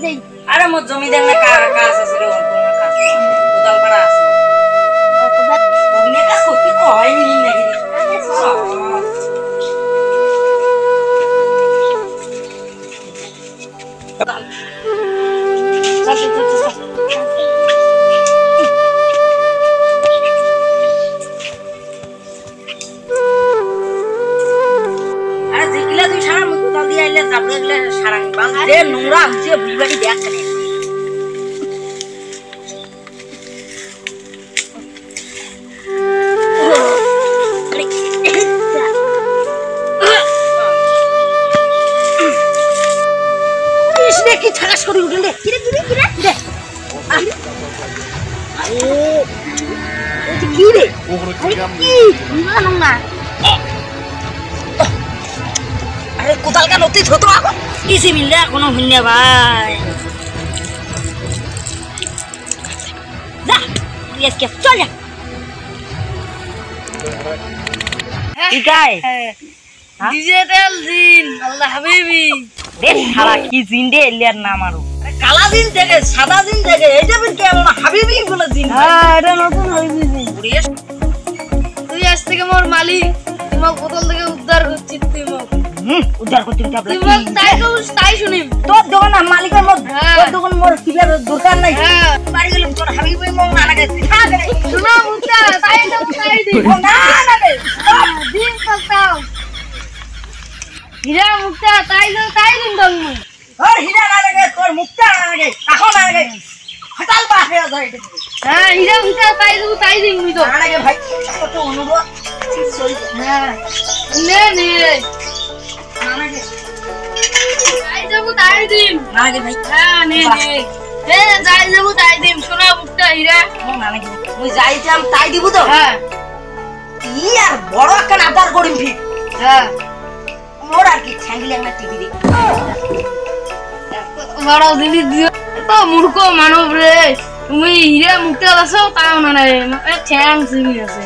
দেই আরে মোর জমি দেন না কাজ আছে রে অল্প কাজ কোদাল পাড়া আছে অগ্নি কাজ করতে কয় নি নাকি নোংরা হচ্ছে বুড়ি দেখ কেন কি ঠাস করে উঠে রে কিরে কিরে কিরে দে আরে এই কি রে কি না নোংরা আরে কোদাল কা নতি ছোট এখন কিসে মিললে কোনো হইনা ভাই যা তুই আজকে চল যা ঠিক আছে ডিজিটাল জিন আল্লাহ হাবিবি রে সারা কি জিন রে এলিয়ার নাম আরো কালা জিন থেকে সাদা জিন থেকে এইটা বিন কেমন হাবিবি বলে জিন হ্যাঁ এটা নতুন হাবিবি তুই আজ থেকে মোর মালিক তোমার বোতল থেকে উদ্ধার করছিস তুই মোক উদ্ধার করতে হবে তুই মোক তাই শুনি তোর দোকান মালিকের মত তোর দোকান মোর কিলার দরকার নাই বাড়ি গেলে তোর হাবিবি মোক না লাগে খা দে শোনা মুক্তা তাই দি না না দে দিন পাতাও হীরা মুক্তা তাই দিন দম তোর হীরা না লাগে তোর মুক্তা না লাগে এখন না লাগে হটাল বা হয়ে যায় হ্যাঁ হীরা মুক্তা তাই দিন তো না লাগে ভাই কত অনুরোধ সই হ্যাঁ নে না লাগে তাই দিন না লাগে ভাই হ্যাঁ নে যাই যাবো তাই দিন শোনা মুক্তা হীরা না লাগে মুই যাইতাম তাই দিব তো হ্যাঁ ই আর বড় একটা আবদার করিম ফির হ্যাঁ মোর আর কি ঠ্যাংলি একটা টিভি দেখ বড় জিনিস দিও তো মূর্খ মানব রে তুমি হীরা মুক্তা আছো তাও না রে ঠ্যাং চিনি আছে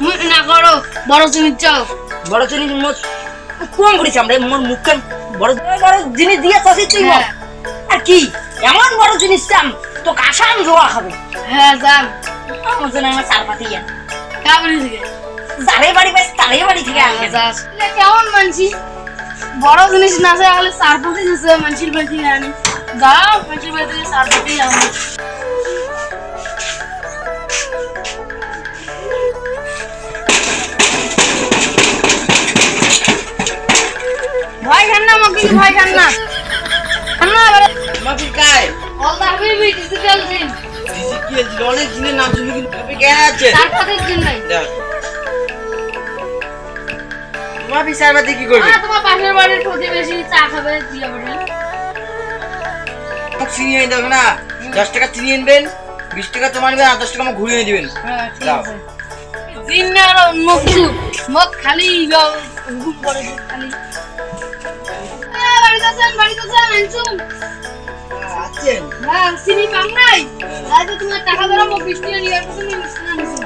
মুই না করো বড় জিনিস চাও বড় জিনিস মোর কম করিস আমরা মোর মুখখান বড় বড় জিনিস দিয়ে চাষি তুই আর কি এমন বড় জিনিস চাম তো কাসাম জোয়া হবে হ্যাঁ যান আমার জন্য আমার চার পাতি গেল কাবরি থেকে যারে বাড়ি পাইস তারে বাড়ি থেকে আসে কেমন মানছি বড় জিনিস না আছে তাহলে চার পাতি আছে মানসির বাড়ি থেকে আনি যাও মানসির বাড়ি থেকে চার পাতি আনি ভয় খান না মকি ভয় খান না মাফি কাই আল্লাহ হাবিবি ডিজিটাল জিন ডিজিটাল অনেক জিনের নাম শুনি কিন্তু আপনি কেন আছে চার পাতি জিন নাই মাফি সাহেব কি করবে তোমার পাশের বাড়ির প্রতিবেশী চা খাবে দিয়া বলেন চিনি এনে দেবেন না 10 টাকা চিনি আনবেন 20 টাকা তোমার নেবেন আর 10 টাকা আমাকে ঘুরিয়ে দিবেন হ্যাঁ ঠিক আছে জিন্নার মুখ খালি হুকুম করে খালি বাড়িতে আছেন আনছুম আছেন হ্যাঁ চিনি পাম নাই আজ তোমার টাকা ধরা মুখ বৃষ্টি নিয়ে আসছো নি আনছুম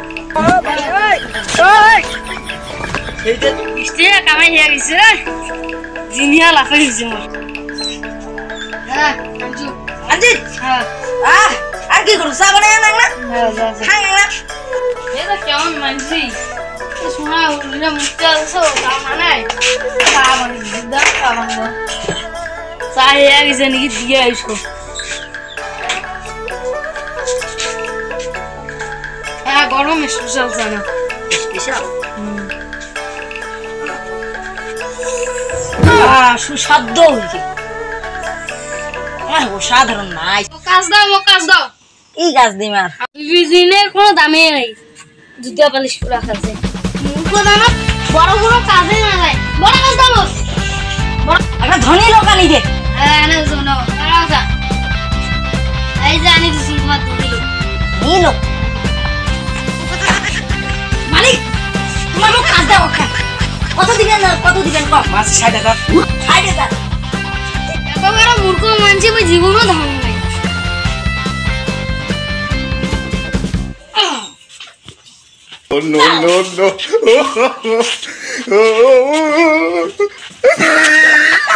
সেইটা বৃষ্টি কামাই হয়ে গেছে জিনিয়া লাফে গেছে মোর হ্যাঁ আনছুম আজি হ্যাঁ আর কি করছ সাবনে না না হ্যাঁ যা খাই না এটা কেমন মানছি শোনা ওইটা মুখটা আছো তা মানাই তা মানে দিদা তা মানে চা হয়ে গেছে নাকি দিয়ে আইসো হ্যাঁ গরম স্পেশাল চা না স্পেশাল সুস্বাদু হয়েছে অসাধারণ নাই কাজ দাও এই গাছ দিমার জিনের কোনো দামে নাই জুতা পালিশ পুরা খাচ্ছে মুখ দানা বড় বড় কাজে না যায় বড় কাজ দাও একটা ধনী লোক আনি দে হ্যাঁ না শোনো রাজা এই যে আনি দিছি তোমার ধনী লোক এই লোক মালিক তোমার লোক কাজ দাও কত দিবেন কম 60,000 60,000 এত বড় মূর্খ মানছি আমি জীবনও ধারণ নাই no.